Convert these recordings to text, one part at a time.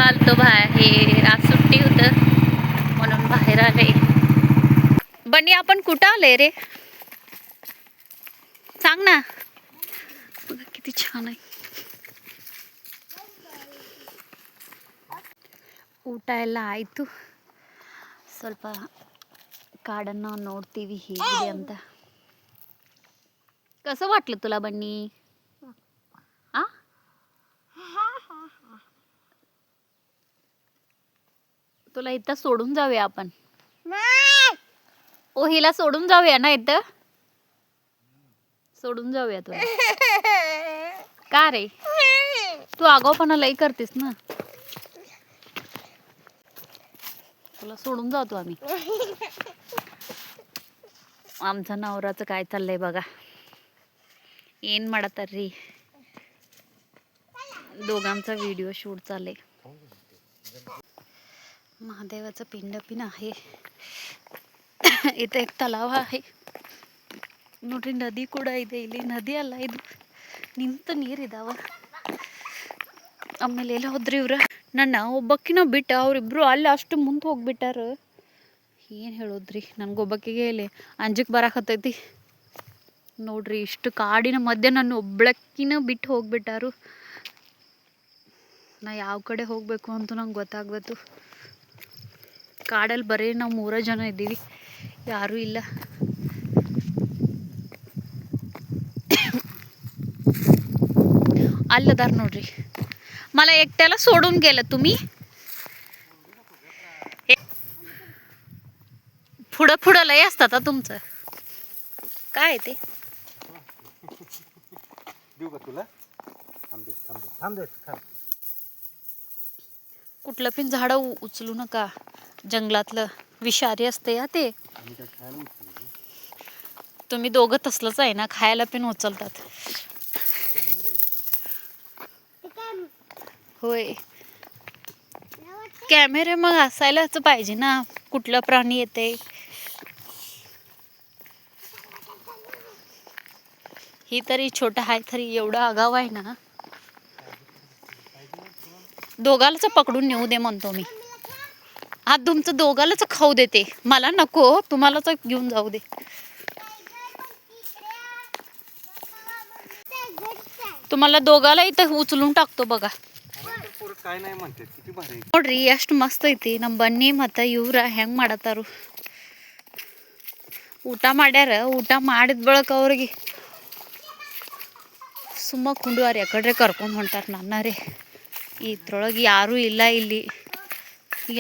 आलतो बाहेर, आज सुट्टी होतं म्हणून बाहेर आले. बनी आपण कुठं आले रे, सांग ना. बघा किती छान आहे. ಊಟ ಆಯ್ತು. ಸ್ವಲ್ಪ ಕಾಡನ್ನ ನೋಡ್ತೀವಿ ಹೇಗಿದೆ ಅಂತ. कसं वाटलं तुला बन्नी? आ तुला इथं सोडून जाऊया आपण. ओ हिला सोडून जाऊया ना, इथं सोडून जाऊया तुला. का रे, तू आगाऊपणा लई करतेस ना. तुला सोडून जातो आम्ही. आमच्या नवऱ्याचं काय चाललंय बघा. ಏನ್ ಮಾಡತಾರ್ರಿ, दोघांचा व्हिडिओ शूट चालले. महादेवाचं पिंड पिन आहे. इथे एक तलाव आहे ನೋಡ್ರಿ. ನದಿ ಕೂಡ ಇದೆ ಇಲ್ಲಿ. ನದಿ ಅಲ್ಲ ಇದು, ನಿಂತ ನೀರಿದಾವ. ಆಮೇಲೆ ಎಲ್ಲ ಹೋದ್ರಿ ಇವ್ರ. ನನ್ನ ಒಬ್ಬಕ್ಕಿನ ಬಿಟ್ಟ ಅವ್ರಿಬ್ರು ಅಲ್ಲಿ ಅಷ್ಟು ಮುಂದೆ ಹೋಗ್ಬಿಟ್ಟಾರ. ಏನು ಹೇಳೋದ್ರಿ, ನನಗೊಬ್ಬಕ್ಕಿಗೆ ಇಲ್ಲಿ ಅಂಜಕ್ಕೆ ಬರಾಕತ್ತೈತಿ ನೋಡ್ರಿ. ಇಷ್ಟು ಕಾಡಿನ ಮಧ್ಯೆ ನನ್ನ ಒಬ್ಬಳಕ್ಕಿನ ಬಿಟ್ಟು ಹೋಗ್ಬಿಟ್ಟಾರು. ನಾ ಯಾವ ಕಡೆ ಹೋಗಬೇಕು ಅಂತ ನಂಗೆ ಗೊತ್ತಾಗ್ಬೇಕು. ಕಾಡಲ್ಲಿ ಬರೀ ನಾವು 3 ಜನ ಇದ್ದೀವಿ, ಯಾರೂ ಇಲ್ಲ. अल्लदार नोड्री. मला एकट्याला सोडून गेलं तुम्ही. पुढं पुढं लय असतात तुमचं. काय ते देऊ का तुला? थांब दे. कुठलं पण झाड उचलू नका. जंगलातलं विषारी असते या ते. तुम्ही दोघं तसलंच आहे ना, खायला पण उचलतात. होय, कॅमेरे मग असायलाच पाहिजे ना, कुठला प्राणी येते. ही तरी छोटा आहे, तरी एवढा आगाव आहे ना. दोघालाच पकडून नेऊ दे म्हणतो मी. आज तुमचं दोघालाच खाऊ देते, मला नको. तुम्हालाच घेऊन जाऊ दे. तुम्हाला दोघाला इथं उचलून टाकतो बघा. काय नाही म्हणते, किती भारी ನೋಡ್ರಿ, ಎಷ್ಟು ಮಸ್ತ್ ಐತಿ. ನಮ್ಮ ಬನ್ನಿ ಮತ್ತು ಇವ್ರ ಹೆಂಗೆ ಮಾಡತ್ತಾರು. ಊಟ ಮಾಡ್ಯಾರ. ಊಟ ಮಾಡಿದ ಬಳಕ ಅವ್ರಿಗೆ ಸುಮ್ಮ ಕುಂಡುವಾರಿ ಆ ಕಡೆ ಕರ್ಕೊಂಡು ಹೊಂಟಾರ ನನ್ನ ರೀ. ಇದ್ರೊಳಗೆ ಯಾರೂ ಇಲ್ಲ, ಇಲ್ಲಿ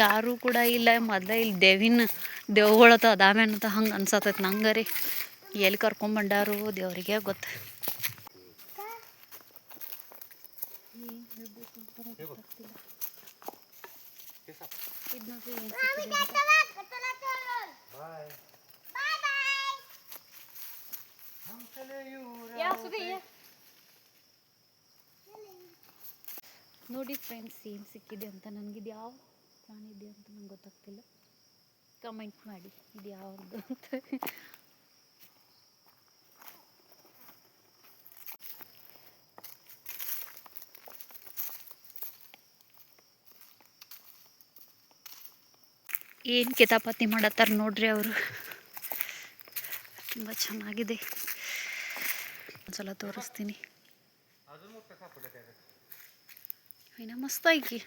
ಯಾರೂ ಕೂಡ ಇಲ್ಲ. ಮೊದಲೇ ಇಲ್ಲಿ ದೇವ್ಗಳತ್ತ ಅದಾವೇನಂತ ಹಂಗೆ ಅನ್ಸತ್ತೈತೆ ನಂಗೆ ರೀ. ಎಲ್ಲಿ ಕರ್ಕೊಂಡ್ಬಂಡಾರು ದೇವ್ರಿಗೆ ಗೊತ್ತು. ನೋಡಿ ಫ್ರೆಂಡ್ಸ್, ಏನು ಸಿಕ್ಕಿದೆ ಅಂತ. ನನಗೆ ಇದು ಯಾವ ಪ್ರಾಣಿ ಇದೆ ಅಂತ ನಂಗೆ ಗೊತ್ತಾಗ್ತಿಲ್ಲ. ಕಮೆಂಟ್ ಮಾಡಿ ಇದು ಯಾವುದು ಅಂತ. ಏನು ಕಿತಾಪತಿ ಮಾಡತ್ತಾರ ನೋಡ್ರಿ ಅವರು. ತುಂಬ ಚೆನ್ನಾಗಿದೆ. ಒಂದ್ಸಲ ತೋರಿಸ್ತೀನಿ. ಏನೋ ಮಸ್ತ್ ಐಕಿ.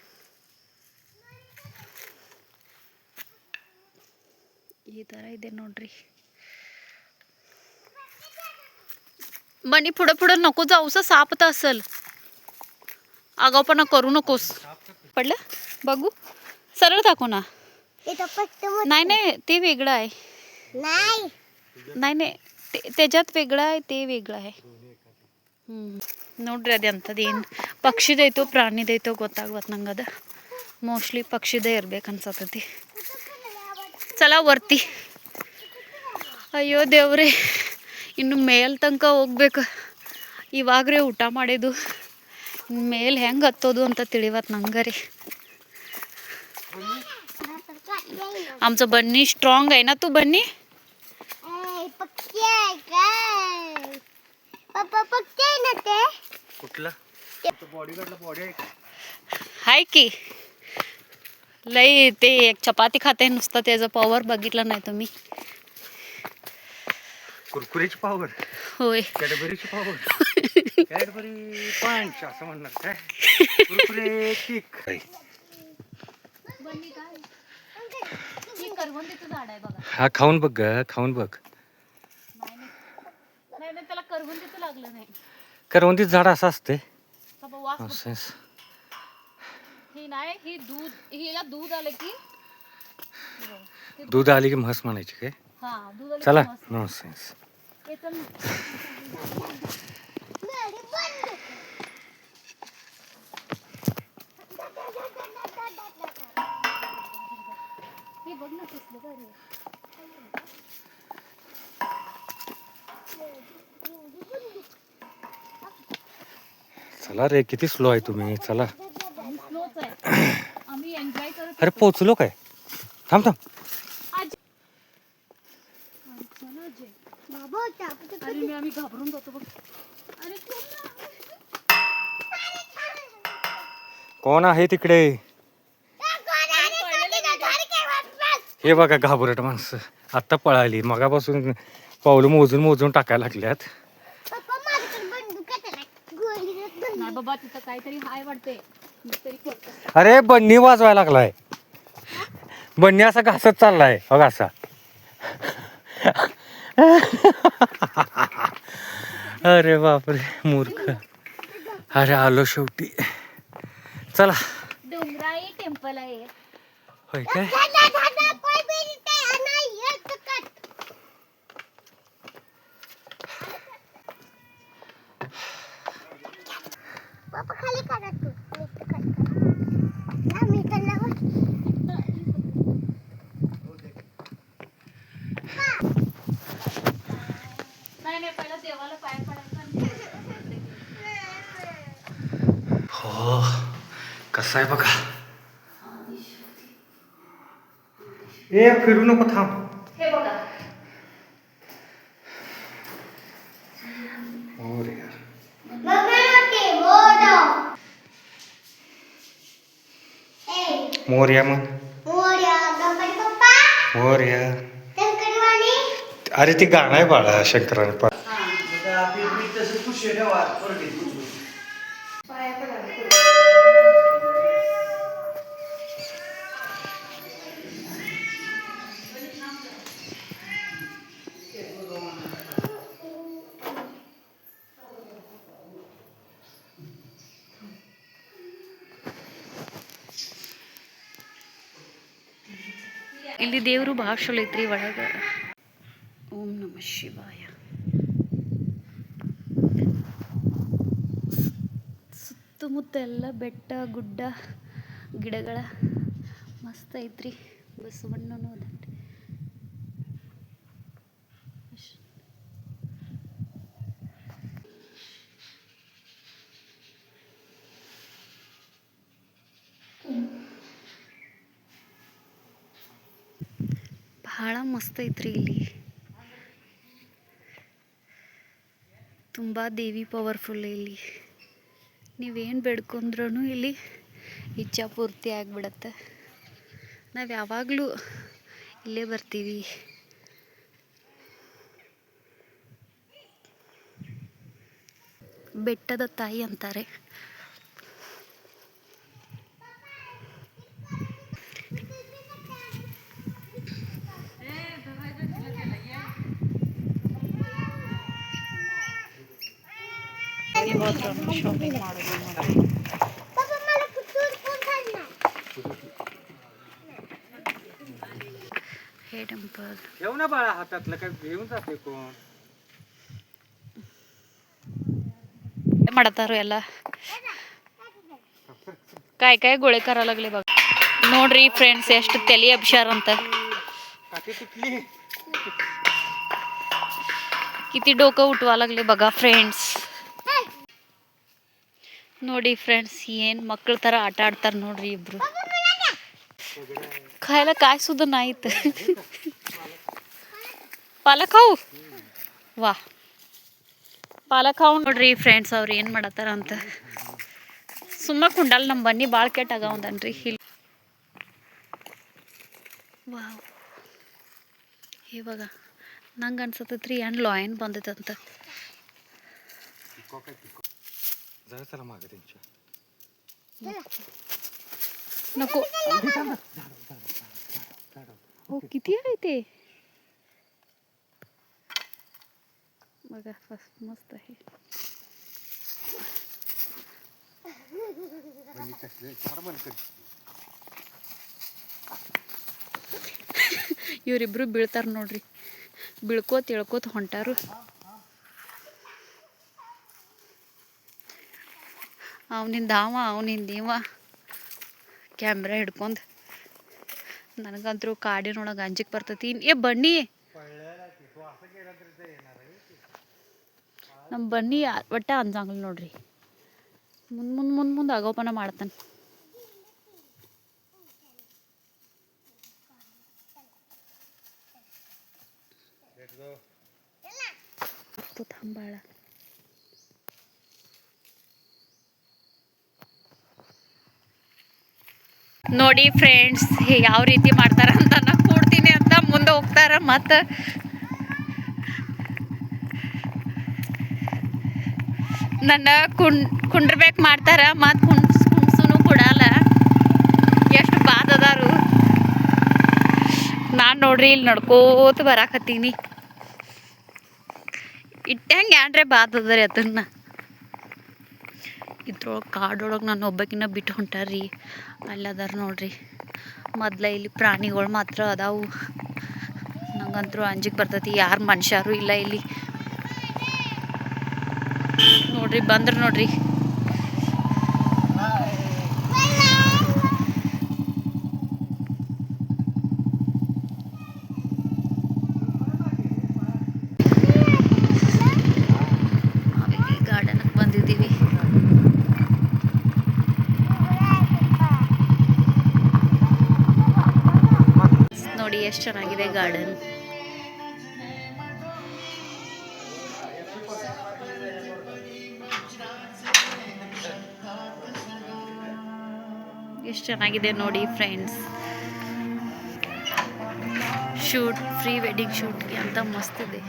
ಈ ಥರ ಇದೆ ನೋಡ್ರಿ. बनी पुढं पुढं नको जाऊस, सापत असल. आगाऊपणा करू नकोस. पडलं बघू, सरळ दाखव ना. नाही नाही, ते वेगळं आहे. नाही नाही, त्याच्यात वेगळं आहे, ते वेगळं आहे. ನೋಡ್ರಿ ಅದೆಂಥದ್ದು. ಏನು ಪಕ್ಷಿದೈತೋ ಪ್ರಾಣಿದೈತೋ ಗೊತ್ತಾಗ್ವತ್ತು ನಂಗೆ. ಅದು ಮೋಸ್ಟ್ಲಿ ಪಕ್ಷಿದೇ ಇರ್ಬೇಕು ಅನ್ಸತ್ತೈತಿ. ಚಲ ವರ್ತಿ. ಅಯ್ಯೋ ದೇವ್ರೆ, ಇನ್ನು ಮೇಲ್ ತನಕ ಹೋಗ್ಬೇಕು. ಇವಾಗ್ರೆ ಊಟ ಮಾಡಿದ್ದು, ಮೇಲೆ ಹೆಂಗೆ ಹತ್ತೋದು ಅಂತ ತಿಳಿವತ್ತು ನಂಗೆ ರೀ. आमचं बन्नी स्ट्रॉंग आहे ना. तू बन्नी कुठला बॉडीगार्डला बॉडी आहे का? हाय की लई ते एक चपाती खाते नुसतं त्याचं पॉवर बघितलं नाही तुम्ही. कुरकुरीची पावर, होय कॅडबरीची पावर, कॅडबरी पंच असं म्हणणार काय, कुरकुरे किक. करवंदीचं झाड आहे बघा. हा खाऊन बघ ग, खाऊन बघ. नाही त्याला करवंदीचं लागलं नाही. करवंदीचं झाड असं असते. वास ही नाही, ही दूध, हिला दूध आलं की दूध आली की म्हस म्हणायची काय. हा दूध आलं की चला म्हस. नॉनसेन्स. हे चल. हे बघ ना कसलं भारी आहे. चला रे, किती स्लो आहे तुम्ही. चला स्लोच आहे. आम्ही एन्जॉय करत. अरे पोचलो काय. थांब थांब. अरे आम्ही घाबरून जातो बघ. अरे कोण आहे तिकडे. हे बघा घाबरट माणसं आत्ता पळाली. मगापासून पावलं मोजून मोजून टाकायला लागल्यात. नाही बाबा तिथं काहीतरी हाय वाटते. अरे बन्नी वाजवायला लागलाय. बन्नी असा घासत चाललाय बघा असा. अरे बापरे मूर्ख. अरे आलो शेवटी. चला. डोंगराई टेम्पल आहे. होय काय. नाही पहिला देवाला पाय पडायचं. हो कसं आहे बघा. ए फिरू नको थांब. हे बघा. मोर्या म्हण. मोर्या. अरे ती गाणं आहे बाळा शंकराने पा. ಇಲ್ಲಿ ದೇವರು ಭಾಳ ಚಲೋ ಐತ್ರಿ ಒಳಗ. ಓಂ ನಮಃ ಶಿವಾಯ. ಸುತ್ತಮುತ್ತ ಎಲ್ಲ ಬೆಟ್ಟ ಗುಡ್ಡ ಗಿಡಗಳ ಮಸ್ತ್ ಐತ್ರಿ. ಬಸವಣ್ಣನೂ ಅದನ್ರಿ. ಭಾಳ ಮಸ್ತ್ ಐತ್ರಿ ಇಲ್ಲಿ. ತುಂಬ ದೇವಿ ಪವರ್ಫುಲ್ ಇಲ್ಲಿ. ನೀವೇನು ಬೇಡ್ಕೊಂಡ್ರೂ ಇಲ್ಲಿ ಇಚ್ಛಾ ಪೂರ್ತಿ ಆಗಿಬಿಡತ್ತೆ. ನಾವು ಯಾವಾಗಲೂ ಇಲ್ಲೇ ಬರ್ತೀವಿ. ಬೆಟ್ಟದ ತಾಯಿ ಅಂತಾರೆ. ಶಾಪಿಂಗ್ ಮಾಡೋದು. हे टेम्पल येऊ ना बाळा हातातलं काय घेऊन जाते कोण. ಮಾಡತಾರ ಎಲ್ಲ काय काय गोळे करायला लागले बघ. ನೋಡ್ರಿ ಫ್ರೆಂಡ್ಸ್ ಎಷ್ಟು ತಲೆ ಅಬ್ಷಾರ್ ಅಂತ. किती डोकं उठवा लागले बघा फ्रेंड्स. ನೋಡಿ ಫ್ರೆಂಡ್ಸ್ ಏನು ಮಕ್ಕಳ ಥರ ಆಟ ಆಡ್ತಾರೆ ನೋಡ್ರಿ ಇಬ್ರು. खायला काय सुद्धा नाहीत. ಪಾಲಕ್ खाऊ ವಾ. ಪಾಲಕ್ खाऊ ನೋಡ್ರಿ ಫ್ರೆಂಡ್ಸ್ ಅವ್ರು ಏನು ಮಾಡತ್ತಾರ ಅಂತ. ಸುಮ್ಮ ಕುಂಡಲ್ ನಮ್ಮ ಬನ್ನಿ ಭಾಳ ಕೆಟ್ಟಾಗವಂದನ್ರಿ. ಇಲ್ಲಿ ವಾವ್, ಇವಾಗ ನಂಗೆ ಅನ್ಸತ್ತೈತ್ರಿ ಏನು ಲಾಯನ್ ಬಂದೈತಂತ. जाऊ चला मागे त्यांच्या नको. हो किती आहे ते बघा, मस्त आहे. ಇವರಿಬ್ರು ಬೀಳ್ತಾರ ನೋಡ್ರಿ, ಬೀಳ್ಕೋತ ಇಳ್ಕೋತ ಹೊಂಟಾರು. ಅವನಿಂದ ಇವ ಕ್ಯಾಮ್ರಾ ಹಿಡ್ಕೊಂಡು. ನನಗಂತೂ ಕಾಡಿನೊಳಗೆ ಅಂಜಿಕೆ ಬರ್ತೈತಿ. ಏ ಬನ್ನಿ, ನಮ್ಮ ಬನ್ನಿ ಒಟ್ಟ ಅಂಜಂಗಿಲ್ಲ ನೋಡ್ರಿ. ಮುಂದೆ ಆಗೋಪನ ಮಾಡ್ತಾನೆ. ತಂಬಾಳ ನೋಡಿ ಫ್ರೆಂಡ್ಸ್, ಯಾವ ರೀತಿ ಮಾಡ್ತಾರ ಅಂತ. ನಾ ಕೂಡ್ತೀನಿ ಅಂತ ಮುಂದೆ ಹೋಗ್ತಾರ, ಮತ್ತು ನನ್ನ ಕುಂಡ್ರಬೇಕು ಮಾಡ್ತಾರ, ಮತ್ತು ಕುಣ್ಸೂ ಕೊಡಲ್ಲ. ಎಷ್ಟು ಬಾದದಾರು. ನಾನು ನೋಡ್ರಿ ಇಲ್ಲಿ ನಡ್ಕೋತ ಬರಾಕತ್ತೀನಿ. ಇಟ್ಟಂಗೆ ಏನ್ರೆ ಬಾದದ್ರಿ ಅದನ್ನ. ಇದ್ರೊಳಗೆ ಕಾಡೊಳಗೆ ನಾನು ಒಬ್ಬಕಿನ್ನ ಬಿಟ್ಟು ಹೊಂಟಾರ್ರಿ. ಅಲ್ಲದಾರ ನೋಡ್ರಿ. ಮೊದ್ಲ ಇಲ್ಲಿ ಪ್ರಾಣಿಗಳು ಮಾತ್ರ ಅದಾವು. ನಂಗಂತೂ ಅಂಜಿಕೆ ಬರ್ತೈತಿ. ಯಾರು ಮನುಷ್ಯರು ಇಲ್ಲ ಇಲ್ಲಿ ನೋಡ್ರಿ. ಬಂದ್ರೆ ನೋಡ್ರಿ, ಗಾರ್ಡನ್ಗೆ ಬಂದಿದ್ದೀವಿ. ನೋಡಿ ಎಷ್ಟು ಚೆನ್ನಾಗಿದೆ ಗಾರ್ಡನ್. ಎಷ್ಟು ಚೆನ್ನಾಗಿದೆ ನೋಡಿ ಫ್ರೆಂಡ್ಸ್. ಶೂಟ್, ಪ್ರೀ ವೆಡ್ಡಿಂಗ್ ಶೂಟ್ಗೆ ಅಂತ ಮಸ್ತ್ ಇದೆ.